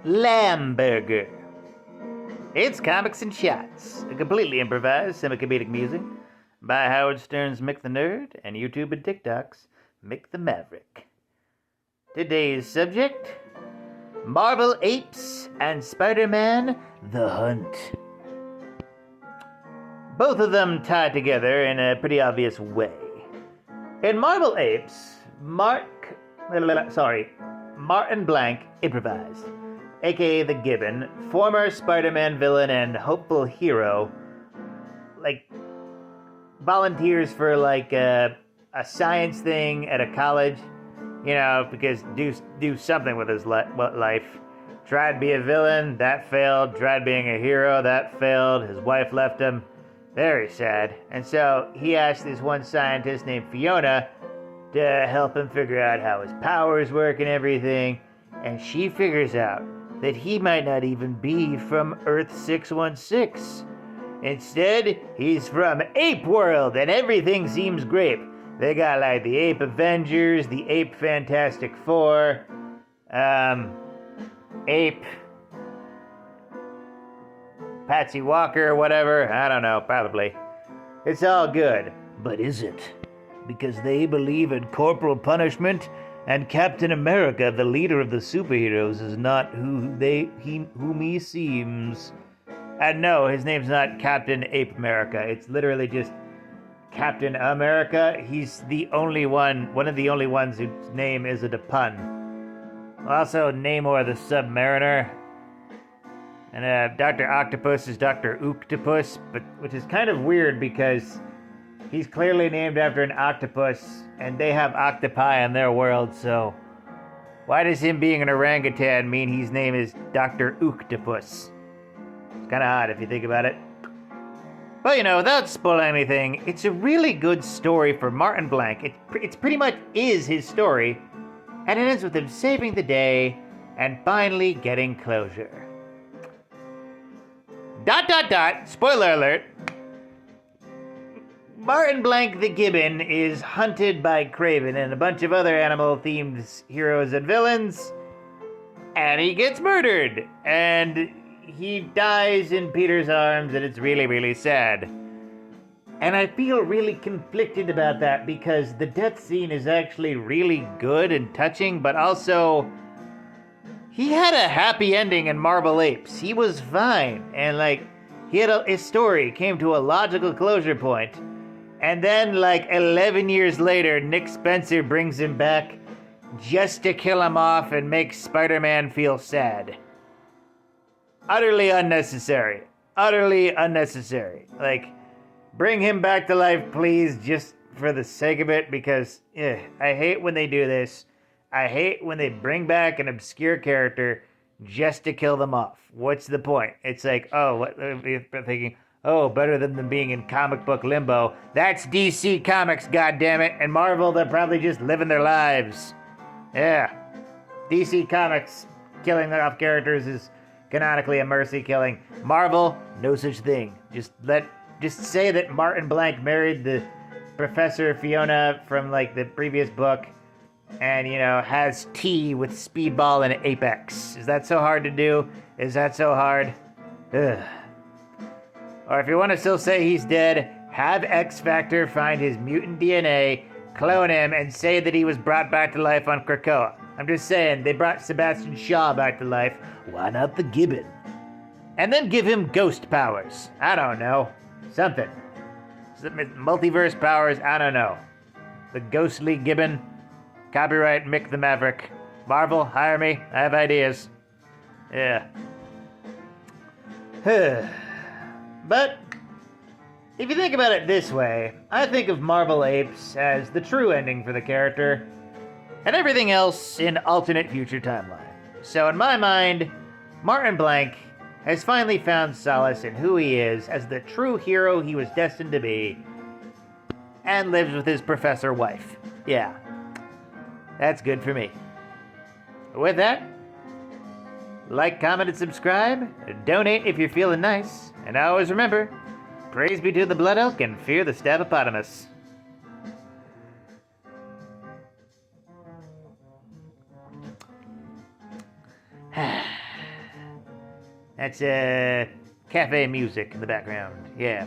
Lamburger. It's comics and shots, a completely improvised semi-comedic music by Howard Stern's Mick the Nerd and YouTube and TikTok's Mick the Maverick. Today's subject, Marvel Apes and Spider-Man The Hunt. Both of them tied together in a pretty obvious way. In Marvel Apes, Martin Blank improvised, aka the Gibbon, former Spider-Man villain and hopeful hero, volunteers for a science thing at a college, because do something with his life. Tried to be a villain, that failed. Tried being a hero, that failed. His wife left him. Very sad. And so he asked this one scientist named Fiona to help him figure out how his powers work and everything. And she figures out that he might not even be from Earth 616. Instead, he's from Ape World, and everything seems great. They got the Ape Avengers, the Ape Fantastic Four, Ape Patsy Walker, whatever, I don't know, probably. It's all good, but is it? Because they believe in corporal punishment, and Captain America, the leader of the superheroes, is not whom he seems. And no, his name's not Captain Ape America. It's literally just Captain America. He's the only one of the only ones whose name isn't a pun. Also, Namor the Submariner. And Dr. Octopus is Dr. Octopus, which is kind of weird because he's clearly named after an octopus, and they have octopi in their world, so why does him being an orangutan mean his name is Dr. Octopus? It's kind of odd if you think about it. But without spoiling anything, it's a really good story for Martin Blank. It's pretty much is his story, and it ends with him saving the day and finally getting closure. ... Spoiler alert. Martin Blank the Gibbon is hunted by Kraven and a bunch of other animal-themed heroes and villains, and he gets murdered, and he dies in Peter's arms, and it's really, really sad. And I feel really conflicted about that because the death scene is actually really good and touching, but also he had a happy ending in Marvel Apes. He was fine, and his story came to a logical closure point. And then 11 years later, Nick Spencer brings him back just to kill him off and make Spider-Man feel sad. Utterly unnecessary. Utterly unnecessary. Bring him back to life, please, just for the sake of it, because I hate when they do this. I hate when they bring back an obscure character just to kill them off. What's the point? It's what they're thinking, better than them being in comic book limbo. That's DC Comics, goddammit, and Marvel, they're probably just living their lives. Yeah. DC Comics killing off characters is canonically a mercy killing. Marvel, no such thing. Just say that Martin Blank married the Professor Fiona from the previous book, and has tea with Speedball and Apex. Is that so hard to do? Is that so hard? Ugh. Or if you want to still say he's dead, have X Factor find his mutant DNA, clone him, and say that he was brought back to life on Krakoa. I'm just saying, they brought Sebastian Shaw back to life. Why not the Gibbon? And then give him ghost powers. I don't know. Something. Multiverse powers, I don't know. The ghostly Gibbon. Copyright Mick the Maverick. Marvel, hire me. I have ideas. Yeah. But if you think about it this way, I think of Marvel Apes as the true ending for the character, and everything else in alternate future timeline. So in my mind, Martin Blank has finally found solace in who he is as the true hero he was destined to be, and lives with his professor wife. Yeah. That's good for me. With that, like, comment, and subscribe. Donate if you're feeling nice. And always remember, praise be to the blood elk and fear the stabopotamus. That's cafe music in the background. Yeah.